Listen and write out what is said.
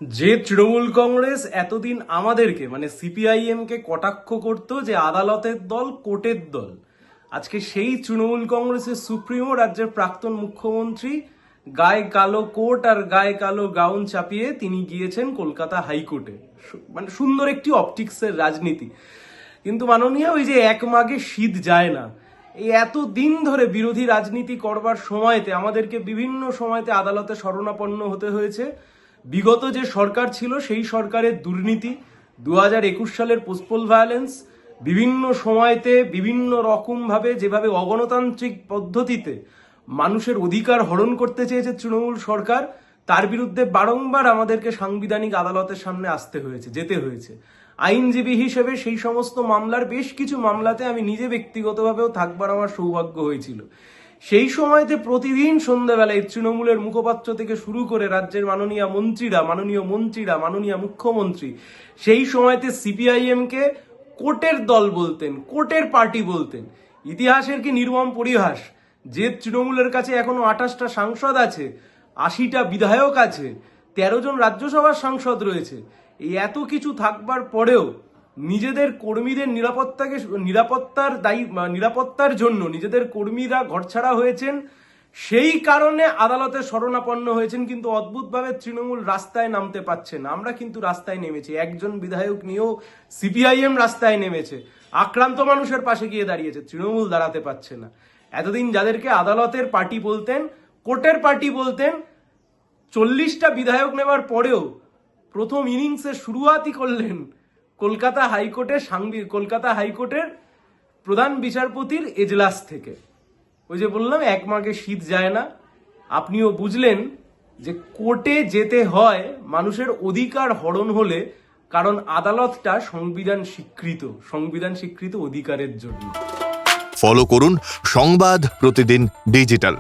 যে তৃণমূল কংগ্রেস এতদিন আমাদেরকে মানে সিপিআইএম কে কটাক্ষ করতো যে আদালতের দল কোর্টের দল, আজকে সেই তৃণমূল কংগ্রেসের সুপ্রিমো রাজ্যের প্রাক্তন মুখ্যমন্ত্রী গায়ে কালো কোট আর গায়ে কালো গাউন চাপিয়ে তিনি গিয়েছেন কলকাতা হাইকোর্টে। মানে সুন্দর একটি অপটিক্সের রাজনীতি। কিন্তু মাননীয়, ওই যে এক মাঘে শীত যায় না, এই এত দিন ধরে বিরোধী রাজনীতি করবার সময়তে আমাদেরকে বিভিন্ন সময়তে আদালতে শরণাপন্ন হতে হয়েছে। বিগত যে সরকার ছিল সেই সরকারের দুর্নীতি, 2021 সালের পোস্টপোল ভায়োলেন্স, বিভিন্ন সময়তে বিভিন্ন রকম ভাবে যেভাবে অগণতান্ত্রিক পদ্ধতিতে মানুষের অধিকার হরণ করতে চেয়েছে তৃণমূল সরকার, তার বিরুদ্ধে বারংবার আমাদেরকে সাংবিধানিক আদালতের সামনে আসতে হয়েছে, যেতে হয়েছে। আইনজীবী হিসেবে সেই সমস্ত মামলার বেশ কিছু মামলাতে আমি নিজে ব্যক্তিগতভাবেও থাকবার আমার সৌভাগ্য হয়েছিল। সেই সময়তে প্রতিদিন সন্ধ্যাবেলায় তৃণমূলের মুখপাত্র থেকে শুরু করে রাজ্যের মাননীয় মন্ত্রীরা, মাননীয় মুখ্যমন্ত্রী সেই সময়তে সিপিআইএম কে কোর্টের দল বলতেন, কোর্টের পার্টি বলতেন। ইতিহাসের কি নির্মম পরিহাস যে তৃণমূলের কাছে এখনো 28টা সাংসদ আছে, 80টা বিধায়ক আছে, 13 জন রাজ্যসভার সাংসদ রয়েছে। এই এত কিছু থাকবার পরেও নিজেদের কর্মীদের নিরাপত্তার জন্য নিজেদের কর্মীরা ঘরছাড়া হয়েছেন, সেই কারণে আদালতে শরণাপন্ন হয়েছেন। কিন্তু অদ্ভুতভাবে তৃণমূল রাস্তায় নামতে পারছে না। আমরা কিন্তু রাস্তায় নেমেছি, একজন বিধায়ক নিয়েও সিপিআইএম রাস্তায় নেমেছে, আক্রান্ত মানুষের পাশে গিয়ে দাঁড়িয়েছে। তৃণমূল দাঁড়াতে পারছে না। এতদিন যাদেরকে আদালতের পার্টি বলতেন, কোর্টের পার্টি বলতেন, 40টা বিধায়ক নেওয়ার পরেও প্রথম ইনিংসে শুরুয়াতই করলেন কলকাতা হাইকোর্টের প্রধান বিচারপতির এজলাস থেকে। ওই যে বললাম এক মাঘে শীত যায় না, আপনিও বুঝলেন যে কোর্টে যেতে হয় মানুষের অধিকার হরণ হলে, কারণ আদালতটা সংবিধান স্বীকৃত অধিকারের জন্য। ফলো করুন সংবাদ প্রতিদিন ডিজিটাল।